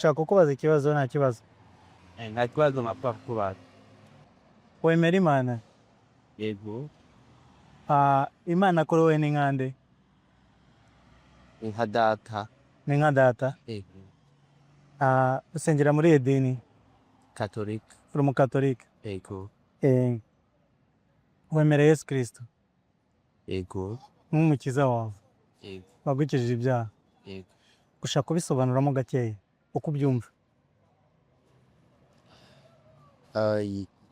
Nshaka kukubaza ikibazo nta kibazo. nta kibazo mapfa kubaza. Wemera Imana? Yego. Imana kuri wowe ni nkande? Ni nka data. Ni nka data? Yego. Usengera muri idini? Katolika. Uri umukatolika? Yego. Wemera Yesu Kristo? Yego. Nk'umukiza wawe? Yego. Wagukijije ibyaha? Yego. Ushaka kubisobanuramo gakeya uko ubyumva?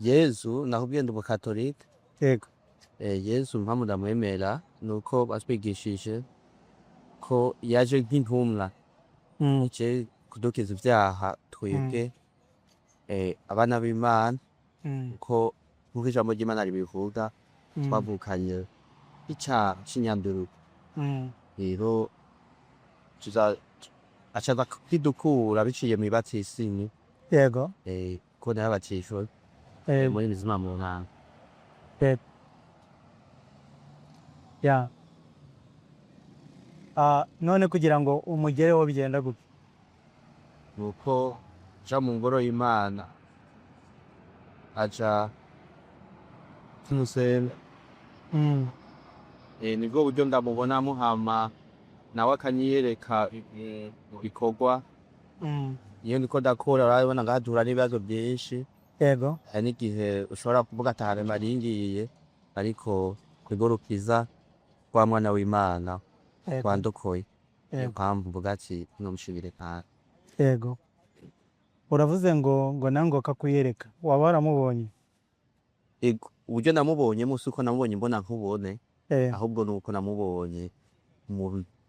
Yesu nakubwiye ndi umukatolika. Yego. Yesu mpamvu ndamwemera nuko batwigishije ko yaje nk'intumwa ije kudukiza ibyaha twebwe abana b'Imana, ko nk'uko ijambo ry'Imana ribivuga twavukanye icyaha cy'inyandurugo. Rero acaza kwidukura biciye mu ibatisimu. Yego. Ko narabatishwe muri bizima mu ntanga. Ya. None kugira ngo umugereho bigenda gute? Nuko ja mu ngoro y'Imana aja kumusenga. Nibwo buryo ndamubona muhama nawe akanyiyereka mu bikorwa. Iyo ndiko ndakora urabona ngahura n'ibibazo byinshi. Yego. Hari n'igihe ushobora kuvuga atahane maringiye ariko kwigorokiza kwa mwana w'Imana kwandokoye. Mpamvu mvuga ati nomushibire kandi. Yego. Uravuze ngo nango kakuyereka. Waba waramubonye? Yego. Uburyo namubonye musi uko namubonye mbona nkubone. Ahubwo nuko namubonye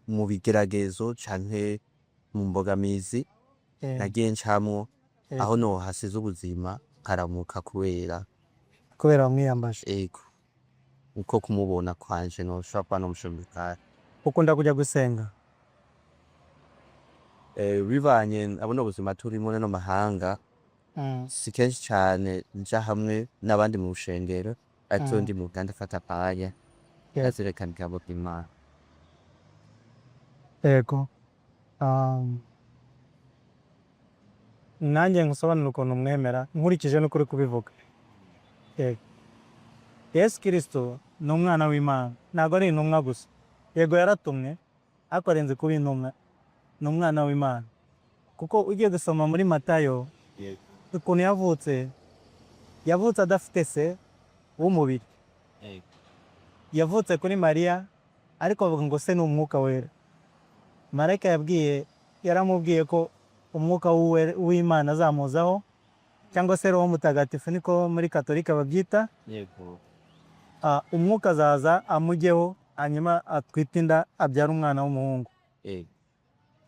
mu bigeragezo canke mu mbogamizi nagiye ncamwo aho no hasize ubuzima karamuka kubera wamwiyambaje. Yego. Uko kumubona kwanje no shapa no mushumika. Ukunda kujya gusenga? Bivanye abona ubuzima turimo no mahanga. Si kenshi cyane nja hamwe n'abandi mu bushengero ariko ndi mu Uganda fata paya. Yazerekana ijambo ry'Imana. Yego. Nanjye ngusobanura ukuntu mwemera nkurikije n'ukuri kubivuga. Yego. Yesu Kristo ni umwana w'Imana, ntabwo ari intumwa gusa. Yego yaratumwe ariko arenze kuba intumwa, ni umwana w'Imana. Kuko ugiye gusoma muri Matayo ukuntu yavutse adafite se w'umubiri. Yavutse kuri Mariya ariko bavuga ngo se ni umwuka wera. Marayika yaramubwiye ko umwuka w'Imana azamuzaho cyangwa se Roho Mutagatifu niko muri Katolika babyita. Yego. Umwuka azaza amujyeho hanyuma atwite inda abyara umwana w'umuhungu.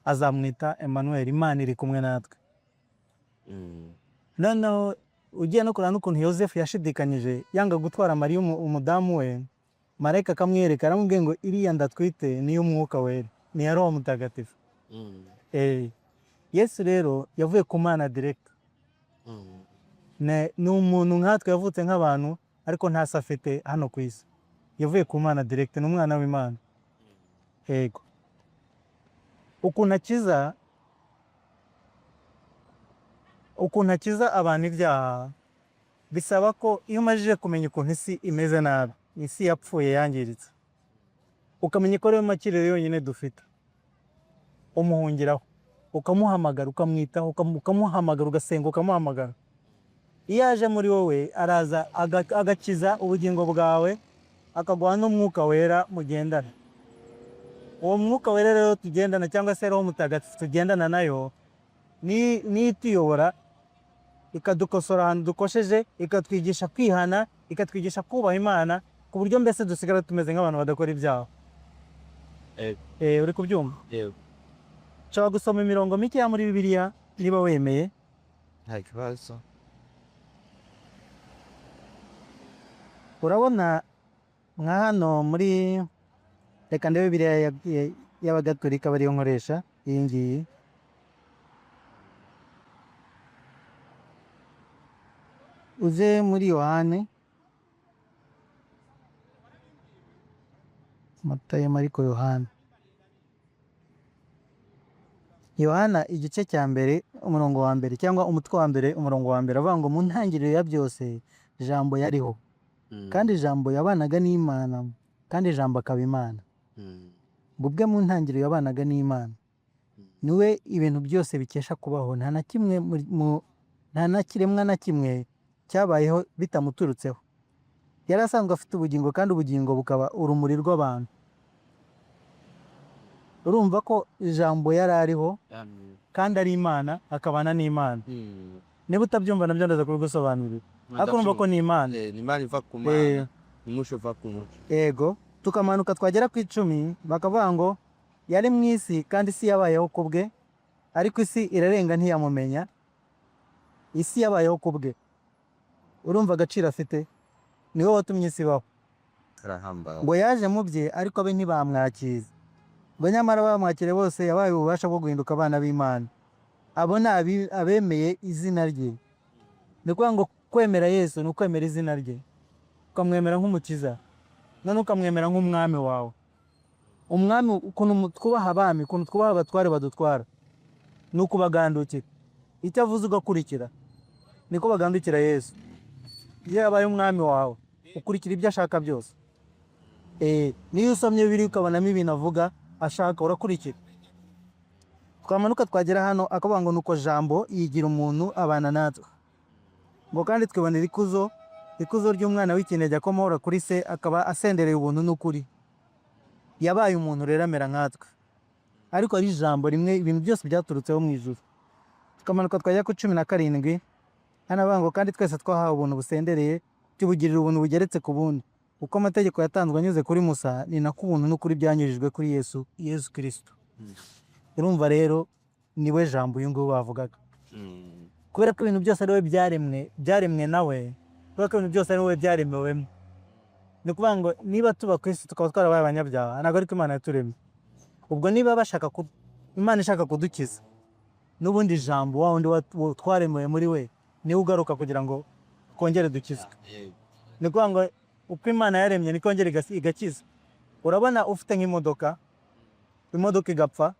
Azamwita Emmanuel, Imana iri kumwe natwe. Noneho ugiye no kurana n'ukuntu Yosefu yashidikanyije yanga gutwara Mariya umudamu we, Marayika akamwereka aramubwiye ngo iriya ndatwite ni y'umwuka wera, ni ya Roho Mutagatifu. Yesu rero yavuye ku Mana direct. Ni umuntu nkatwe yavutse nk'abantu ariko nta se afite hano ku isi. Yavuye ku Mana direct, ni umwana w'Imana. Yego. Ukuntu akiza abantu ibyaha bisaba ko iyo umajije kumenya ukuntu isi imeze nabi, isi yapfuye yangiritse, ukamenya ko ariyo makiriro yonyine dufite, umuhungiraho ukamuhamagara ukamwitaho ukamuhamagara ugasenga ukamuhamagara. Iyo aje muri wowe araza agakiza ubugingo bwawe akaguha n'umwuka wera mugendana. Uwo mwuka wera rero tugendana cyangwa se Roho Mutagatifu tugendana nayo ni ituyobora ikadukosora ahantu dukosheje, ikatwigisha kwihana, ikatwigisha kubaha Imana ku buryo mbese dusigara tumeze nk'abantu badakora ibyaha. Uri kubyumva? Yego. Nshobora gusoma imirongo mikeya muri Bibiliya niba wemeye. Nta kibazo. Urabona nka hano muri reka ndebe Bibiliya y'Abagatolika bariyo nkoresha iyi ngiyi. Uze muri Yohane, Matayo, Mariko, Yohane. Yohana igice cya mbere umurongo wa mbere cyangwa umutwe wa mbere umurongo wa mbere avuga ngo mu ntangiriro ya byose ijambo yariho kandi ijambo yabanaga n'Imana kandi ijambo akaba Imana. Ubwe mu ntangiriro yabanaga n'Imana, niwe ibintu byose bikesha kubaho, nta na kiremwa na kimwe cyabayeho bitamuturutseho. Yari asanzwe afite ubugingo kandi ubugingo bukaba urumuri rw'abantu. Urumva ko ijambo yari ariho kandi ari Imana akabana n'Imana. Niba utabyumva nabyo ndaza kubigusobanurira. Ariko urumva ko ni Imana. Imana iva ku Mana, umusho uva ku muco. Yego, tukamanuka twagera ku 10 bakavuga ngo yari mu isi kandi isi yabayeho kubwe, ariko isi irarenga ntiyamumenya. Isi yabayeho kubwe. Urumva agaciro afite? Niwe watumye isi baho. Ngo yaje mu bye ariko abe ntibamwakiza. Ngo nyamara bamwakire bose yabaye ububasha bwo guhinduka abana b'Imana. Abo ni abemeye izina rye. Ni kuvuga ngo kwemera Yesu ni ukwemera izina rye, ukamwemera nk'umukiza, none ukamwemera nk'umwami wawe. Umwami ukuntu twubaha abami, ukuntu twubaha abatware badutwara, ni ukubagandukira. Icyo avuze ugakurikira, niko bagandukira Yesu. Iyo yabaye umwami wawe ukurikira ibyo ashaka byose. Niyo usomye Bibiliya ukabonamo ibintu avuga ashaka urakurikira. Twamanuka twagera hano akavuga ngo nuko jambo yigira umuntu abana natwe, ngo kandi twibonera ikuzo ry'umwana w'ikinege akomora kuri se, akaba asendereye ubuntu n'ukuri. Yabaye umuntu rero amera nkatwe, ariko ari ijambo rimwe ibintu byose byaturutseho mu ijuru. Tukamanuka twajya ku 17 hano avuga ngo kandi twese twahawe ubuntu busendereye, tubugirira ubuntu bugeretse ku bundi. Uko amategeko yatanzwe anyuze kuri Musa, ni nako ubuntu n'ukuri byanyujijwe kuri Yesu Kristo. Urumva rero niwe jambo uyu nguyu bavugaga. Kubera ko ibintu byose ari we byaremwe nawe, kubera ko ibintu byose ari we byaremewemo. Ni kuvuga ngo niba tuba ku isi tukaba twarabaye abanyabyaha, ntabwo ariko Imana yaturemye. Ubwo niba Imana ishaka kudukiza, n'ubundi jambo wa wundi twaremewe muri we niwe ugaruka kugira ngo twongere dukizwe. Ni kuvuga ngo uko Imana yaremye niko yongera igakiza. Urabona ufite nk'imodoka, imodoka igapfa,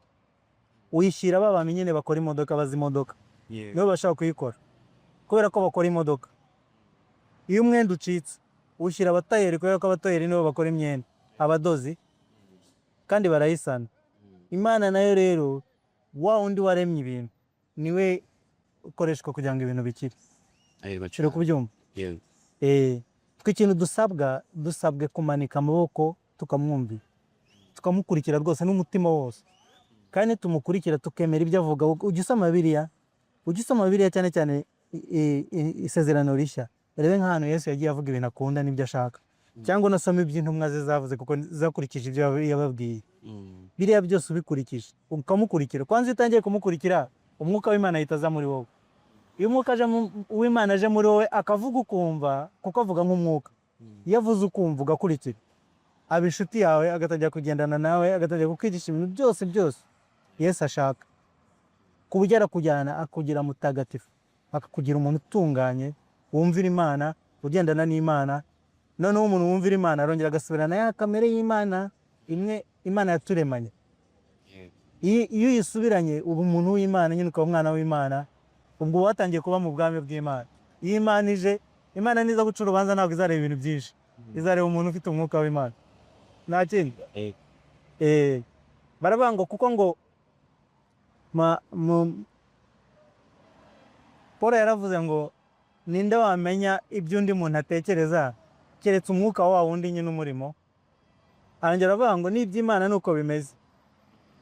uyishyira babami nyine bakora imodoka, bazi imodoka, nibo bashaka kuyikora kubera ko bakora imodoka. Iyo umwenda ucitse ushyira abatayeri, kubera ko abatayeri nibo bakora imyenda, abadozi, kandi barayisana. Imana nayo rero wa wundi waremye ibintu niwe ukoreshwa kugira ngo ibintu bikire. Bacire kubyumva. Twe ikintu dusabwe kumanika amaboko tukamwumvira, tukamukurikira rwose n'umutima wose, kandi tumukurikira tukemera ibyo avuga. Ujya usoma Bibiliya cyane cyane isezerano rishya, rebe nk'ahantu Yesu yagiye avuga ibintu akunda n'ibyo ashaka, cyangwa unasoma iby'intumwa ze zavuze kuko zakurikije ibyo yababwiye. Biriya byose ubikurikije ukamukurikira, kwanza utangiye kumukurikira umwuka w'Imana ahita aza muri wowe. Iyo umwuka w'Imana aje muri wowe akavuga ukumva, kuko avuga nk'umwuka. Iyo avuze ukumva ugakurikira, aba inshuti yawe, agatangira kugendana nawe, agatangira kukwigisha ibintu byose Yesu ashaka. Ku buryo arakujyana akugira mutagatifu, akakugira umuntu utunganye, wumvira Imana, ugendana n'Imana. Noneho umuntu wumvira Imana arongera agasubirana ya kamere y'Imana imwe Imana yaturemanye. Iyo uyisubiranye uba umuntu w'Imana nyine, ukaba umwana w'Imana, ubwo watangiye kuba mu bwami bw'Imana. Iyo Imana ije, Imana niza guca urubanza ntabwo izareba ibintu byinshi, izareba umuntu ufite umwuka w'Imana. Nta kindi. Baravuga ngo kuko ngo Paul yaravuze ngo ninde wamenya ibyo undi muntu atekereza keretse umwuka wa wundi nyine umurimo. Arongera avuga ngo n'iby'Imana nuko bimeze,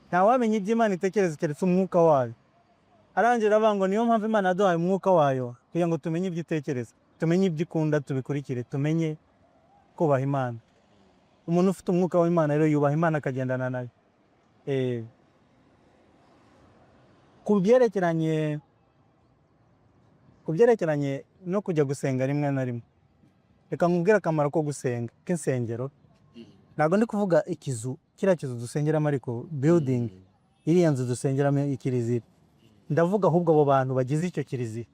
nta wamenya iby'Imana itekereza keretse umwuka wayo. Arongera avuga ngo niyo mpamvu Imana yaduhaye umwuka wayo kugira ngo tumenye ibyo itekereza, tumenye ibyo ikunda, tubikurikire, tumenye kubaha Imana. Umuntu ufite umwuka w'Imana rero yubaha Imana akagendana nayo. Ku byerekeranye no kujya gusenga rimwe na rimwe, reka nkubwire akamaro ko gusenga k'insengero. Ntabwo ndi kuvuga kiriya kizu dusengeramo, ariko building, iriya nzu dusengeramo ikiliziya. Ndavuga ahubwo abo bantu bagize icyo kiliziya.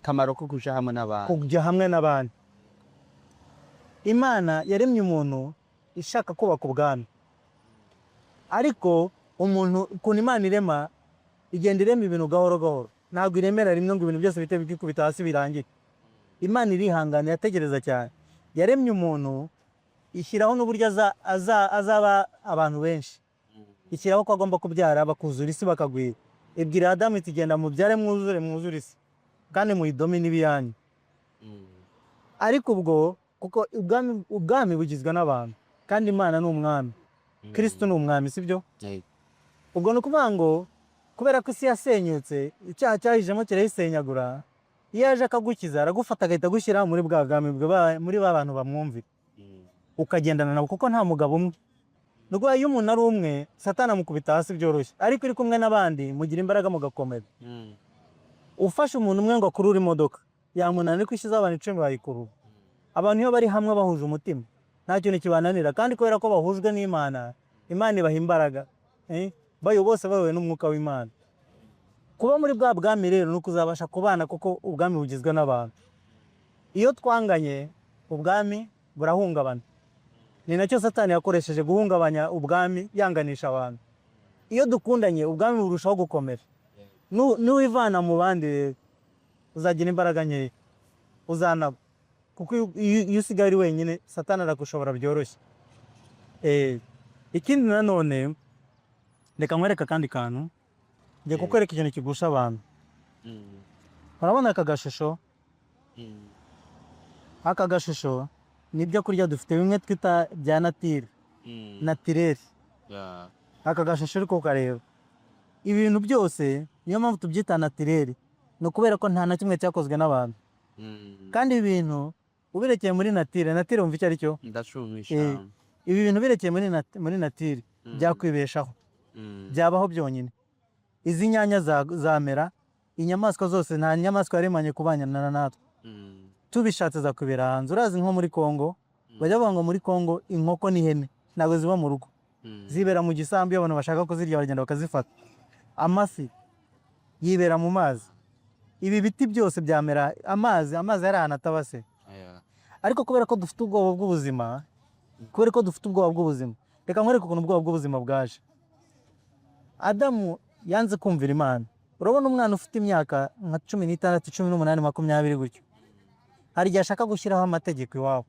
Kamaro ko kujya hamwe n'abandi. Imana yaremye umuntu ishaka kubaka ubwami, ariko umuntu ukuntu Imana irema igenda irema ibintu gahoro gahoro, ntabwo iremera rimwe ngo ibintu byose bite bikikubita hasi birangire. Imana irihangana, yategereza cyane, yaremye umuntu ishyiraho n'uburyo azaba abantu benshi, ishyiraho ko agomba kubyara bakuzura isi bakagwira, ibwira Adamu iti genda mubyare mwuzure isi kandi muyidome n'ibiyanyu. Ariko ubwo kuko ubwami bugizwe n'abantu kandi Imana ni umwami, Kristo ni umwami, sibyo? Ubwo ni ukuvuga ngo kubera ko isi yasenyutse, icyaha cyahijemo kirayisenyagura, iyo aje akagukiza aragufata agahita agushyira muri bwa bwami muri ba bantu bamwumvira, ukagendana nabo kuko nta mugabo umwe. Nubwo iyo umuntu ari umwe Satani amukubita hasi byoroshye, ariko uri kumwe n'abandi mugira imbaraga mugakomera. Ufashe umuntu umwe ngo akurure imodoka yamunanira, ariko ishyize abantu 10 bayikurura. Abantu iyo bari hamwe bahuje umutima nta kintu kibananira, kandi kubera ko bahujwe n'Imana, Imana ibaha imbaraga, bayo bose bayobowe n'umwuka w'Imana. Kuba muri bwa bwami rero nuko uzabasha kubana, kuko ubwami bugizwe n'abantu. Iyo twanganye ubwami burahungabana, ni nacyo Satani yakoresheje guhungabanya ubwami, yanganisha abantu. Iyo dukundanye ubwami burushaho gukomera. Nuwivana mu bandi uzagira imbaraga nkeya, uzanaba, kuko iyo usigaye ari wenyine Satani aragushobora byoroshye. Ikindi nanone reka nkwereka kandi kantu, ngiye kukwereka ikintu kigusha abantu. Urabona aka gashusho? Aka gashusho nibyo kurya dufite bimwe twita bya naturel. Aka gashusho uri kukareba, ibintu byose niyo mpamvu tubyita naturel, ni ukubera ko nta na kimwe cyakozwe n'abantu. Kandi ibintu ubirekeye muri nature wumva icyo ari cyo? Ndashumisha. Ibi bintu birekeye muri nature byakwibeshaho, byabaho byonyine. Izi nyanya zamera, inyamaswa zose nta nyamaswa yaremanye kubanyana natwe. Tubishatse zakwibera hanze. Urazi nko muri Kongo bajya bavuga ngo muri Kongo inkoko n'ihene ntabwo ziba mu rugo, zibera mu gisambu, iyo abantu bashaka kuzirya bagenda bakazifata. Amafi yibera mu mazi. Ibi biti byose byamera amazi ari ahantu atabase. Ariko kubera ko dufite ubwoba bw'ubuzima, reka nkwereke ukuntu ubwoba bw'ubuzima bwaje. Adamu yanze kumvira Imana. Urabona umwana ufite imyaka nka 16, 18, 20 gutyo, hari igihe ashaka gushyiraho amategeko iwabo.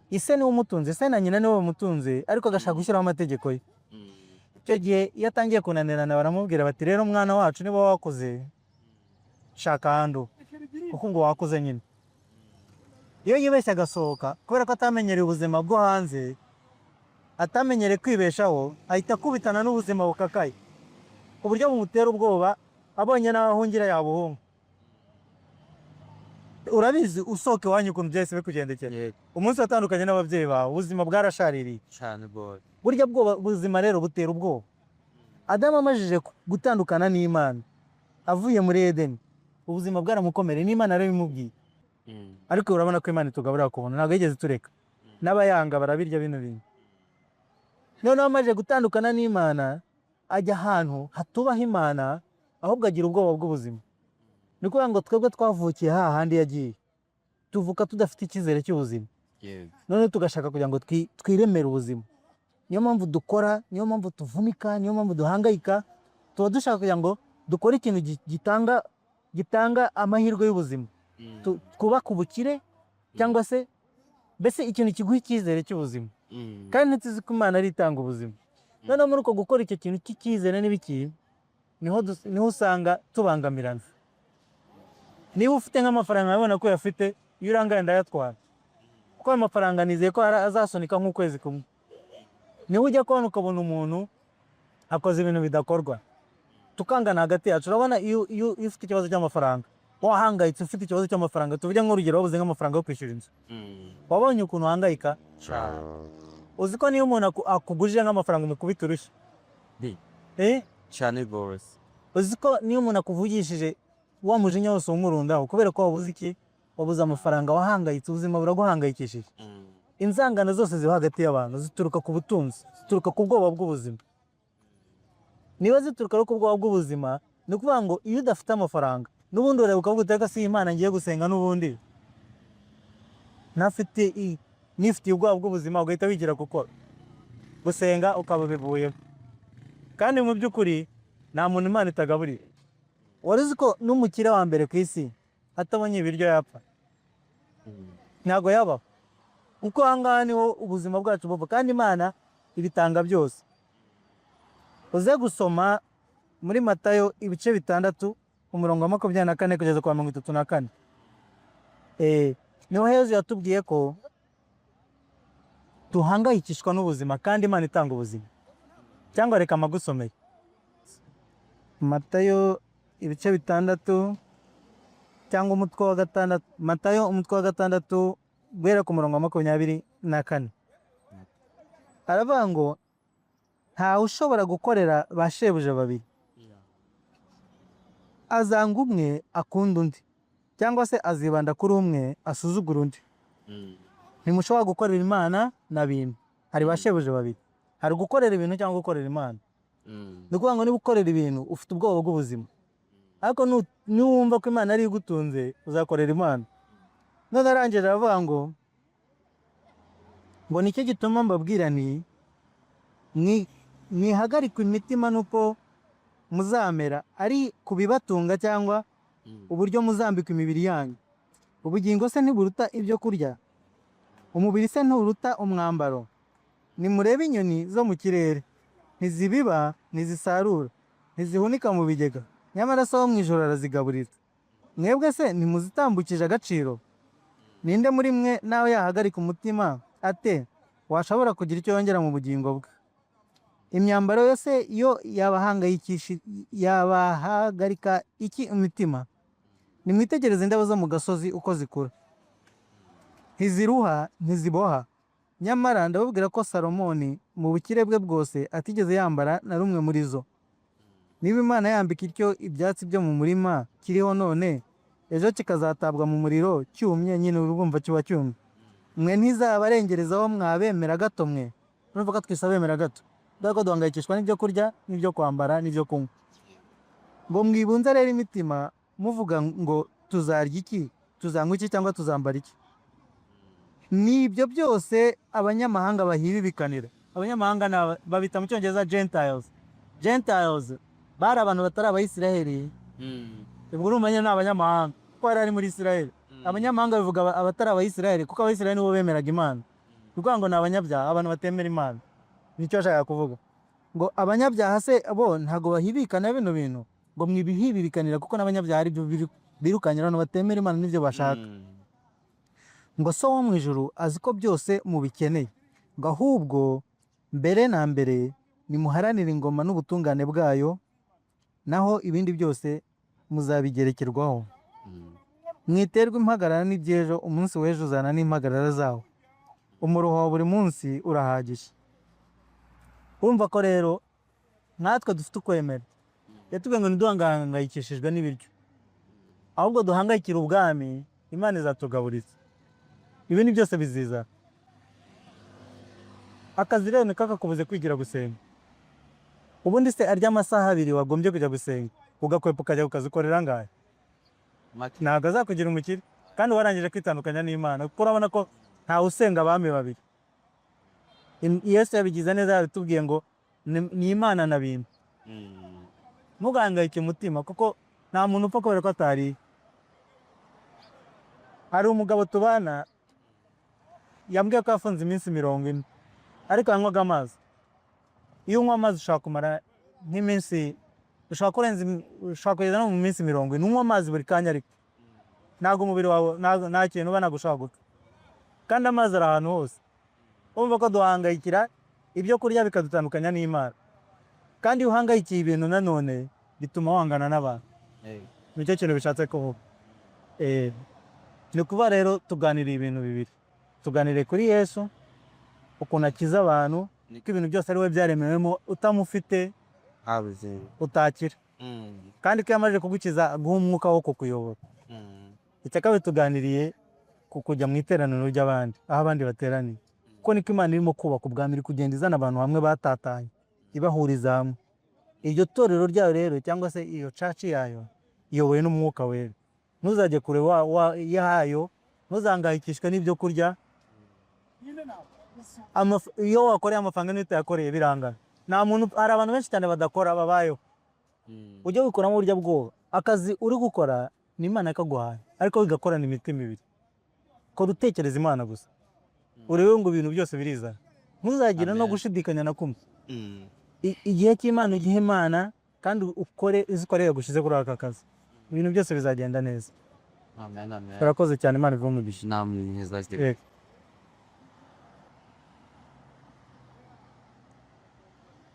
Ise niwe umutunze, ise na nyina niwe bamutunze, ariko agashaka gushyiraho amategeko ye. Icyo gihe iyo atangiye kunanirana baramubwira bati rero mwana wacu niba wakoze shaka ahandi, kuko ngo wakoze nyine. Iyo yibeshye agasohoka, kubera ko atamenyereye ubuzima bwo hanze, atamenyereye kwibeshaho, ahita akubitana n'ubuzima bukakaye, ku buryo bumutera ubwoba, abonye n'aho ahungira yabuhunga. Urabizi usohoke iwanyu ukuntu byahise bikugendekera, umunsi watandukanye n'ababyeyi bawe, ubuzima bwarashaririye cyane. Burya ubuzima rero butera ubwoba. Adamu amajije gutandukana n'Imana avuye muri Edeni, ubuzima bwaramukomereye, n'Imana rero bimubwiye. Ariko urabona ko Imana itugaburira ku buntu, ntabwo yigeze tureka. N'abayanga barabirya bino bintu. Noneho amaze gutandukana n'Imana, ajya ahantu hatubaha Imana, ahubwo agira ubwoba bw'ubuzima. Ni ukuvuga ngo twebwe twavukiye hahandi yagiye, tuvuka tudafite icyizere cy'ubuzima. Noneho tugashaka kugira ngo twiremere ubuzima. Niyo mpamvu dukora, niyo mpamvu tuvunika, niyo mpamvu duhangayika. Tuba dushaka kugira ngo dukore ikintu gitanga amahirwe y'ubuzima, twubaka ubukire, cyangwa se mbese ikintu kiguha icyizere cy'ubuzima. Kandi ntituzi ko Imana ari itanga ubuzima. Noneho muri uko gukora icyo kintu cy'icyizere n'ibiki, niho usanga tubangamirana. Niba ufite nk'amafaranga urabona ko yafite, iyo urangaye ndayatwara, kuko ayo mafaranga nizeye ko azasunika nk'ukwezi kumwe. Niho ujya kubona ukabona umuntu akoze ibintu bidakorwa, tukangana hagati yacu. Urabona iyo ufite ikibazo cy'amafaranga, wahangayitse ufite ikibazo cy'amafaranga, tuvuge nk'urugero wabuze nk'amafaranga yo kwishyura inzu, wabonye ukuntu uhangayika. Uzi ko niyo umuntu akugujije nk'amafaranga umukubita urushyi cyane rwose. Uzi ko niyo umuntu akuvugishije wa mujinya wose umurundaho, kubera ko wabuze iki? Wabuze amafaranga, wahangayitse, ubuzima buraguhangayikishije. Inzangano zose ziba hagati y'abantu zituruka ku butunzi, zituruka ku bwoba bw'ubuzima. Niba zituruka ku bwoba bw'ubuzima, ni ukuvuga ngo iyo udafite amafaranga, n'ubundi ureba ukavuga uti reka si Imana ngiye gusenga, n'ubundi nifitiye ubwoba bw'ubuzima, ugahita wigira gukora gusenga ukaba bivuyeho. kandi mu by'ukuri nta muntu Imana itagaburira. Wari uzi ko n'umukire wa mbere ku isi atabonye ibiryo yapfa? Ntabwo yabaho, kuko aha ngaha niho ubuzima bwacu buva, kandi Imana ibitanga byose. Uze gusoma muri Matayo ibice 6 umurongo wa 24 kugeza kwa 34. Niho Yesu yatubwiye ko tuhangayikishwa n'ubuzima kandi Imana itanga ubuzima. Cyangwa reka magusomeye Matayo ibice 6 cyangwa umutwe wa 6, Matayo umutwe wa 6 guhera ku murongo wa 24. Aravuga ngo ntawe ushobora gukorera ba shebuja babiri. Azanga umwe akunda undi, cyangwa se azibanda kuri umwe asuzugura undi. Ntimushobora gukorera Imana na bintu. Hari ba shebuja babiri, hari gukorera ibintu cyangwa gukorera Imana. Ni ukuvuga ngo niba ukorera ibintu ufite ubwoba bw'ubuzima, ariko niwumva ko Imana ari igutunze uzakorera Imana. None arangije aravuga ngo nicyo gituma mbabwira nti mwihagarikwe imitima nuko muzamera ari ku bibatunga cyangwa uburyo muzambika imibiri yanyu. Ubugingo se ntiburuta ibyo kurya? Umubiri se nturuta umwambaro? Nimurebe inyoni zo mu kirere, ntizibiba, ntizisarura, ntizihunika mu bigega, nyamara so wo mu ijoro arazigaburira. Mwebwe se ntimuzitambukije agaciro? Ninde muri mwe nawe yahagarika umutima ate washobora kugira icyo yongera mu bugingo bwe? Imyambaro yose yo yabahagarika iki imitima? Nimwitegereze indabo zo mu gasozi uko zikura, ntiziruha ntiziboha. Nyamara ndababwira ko Salomoni mu bukire bwe bwose atigeze yambara na rumwe muri zo. Niba Imana yambika ityo ibyatsi byo mu murima kiriho none, ejo kikazatabwa mu muriro cyumye, nyine urumva kiba cyumye, mwe ntizabarengerezaho mwabemera gato mwe? Urumva ko twise abemera gato, dore ko duhangayikishwa n'ibyo kurya n'ibyo kwambara n'ibyo kunywa. Ngo mwibunze rero imitima muvuga ngo tuzarya iki, tuzanywa iki, cyangwa tuzambara iki? Nibyo byose abanyamahanga bahibibikanira. Abanyamahanga babita mu Cyongereza Gentiles. Gentiles bari abantu batari Abayisiraheli. Ubwo urumva nyine ni abanyamahanga kuko bari muri Isiraheli. Abanyamahanga bivuga abatari Abayisiraheli kuko Abayisiraheli nibo bemeraga Imana. Kuko ngo ni abanyabyaha, abantu batemera Imana. Nicyo ashaka kuvuga. Ngo abanyabyaha se bo ntago bahibikana bino bintu? Ngo mwibihibibikanira kuko n'abanyabyaha ari byo birukanyira abantu batemera Imana n'ibyo bashaka. Ngo so wo mu ijuru azi ko byose mubikeneye. Ngo ahubwo mbere na mbere nimuharanire ingoma n'ubutungane bwayo, naho ibindi byose muzabigerekerwaho. Mwiterwa impagarara n'ibyejo, umunsi w'ejo uzana n'impagarara zawo. Umuruho wa buri munsi urahagije. Urumva ko rero natwe dufite ukwemera. Yatubwiye ngo ntiduhangayikishijwe n'ibiryo, ahubwo duhangayikira ubwami, Imana izatugaburira. Ibindi byose biziza. Akazi rero ntikakakubuze kwigira gusenga. Ubundi se arya amasaha 2 wagombye kujya gusenga, ugakwepa ukajya kukazikorera ngahe? Ntabwo azakugira umukire, kandi warangije kwitandukanya n'Imana, kuko urabona ko ntawe usenga abami babiri. Yesu yabigize neza, yatubwiye ngo ni Imana na bintu. Ntugahangayike umutima kuko nta muntu upfa kubera ko atariye. Hari umugabo tubana yambwiye ko yafunze iminsi 40, ariko yanywaga amazi. Iyo unywa amazi ushaka kumara nk'iminsi, ushaka kugeza no mu minsi 40, unywa amazi buri kanya, ariko ntabwo umubiri wawe nta kintu uba nagushaka gupfa. Kandi amazi ari ahantu hose. Urumva ko duhangayikira ibyo kurya bikadutandukanya n'Imana. Kandi iyo uhangayikiye ibintu nanone bituma wangana n'abantu. Nicyo kintu bishatse kuvuga. Ni kuba rero tuganira ibintu bibiri. Tuganire kuri Yesu, ukuntu akiza abantu, ko ibintu byose ari we byaremewemo, utamufite utakira. Kandi ko yamaze kugukiza aguha umwuka wo kukuyobora. Icya kabiri tuganiriye ku kujya mu iteraniro ry'abandi, aho abandi bateraniye. Kuko niko Imana irimo kubaka ubwami, iri kugenda izana abantu hamwe batatanye, ibahuriza hamwe. Iryo torero ryayo rero, cyangwa se iyo church yayo, iyobowe n'umwuka wera. Ntuzajye kure yayo, ntuzangayikishwe n'ibyo kurya. Iyo wakoreye amafaranga n'utayakoreye birangana. nta muntu, hari abantu benshi cyane badakora babayeho, ujya wikuramo burya bwoba, akazi uri gukora ni Imana ikaguhaye ariko bigakorana imitima ibiri, kora utekereza Imana gusa, urebe ngo ibintu byose birizana, ntuzagira no gushidikanya na kumwe. Igihe cy'Imana ugihe Imana kandi ukore izikorera gushize kuri aka kazi, ibintu byose bizagenda neza. Amen, amen. Urakoze cyane, Imana ivume umugisha. Namwe neza.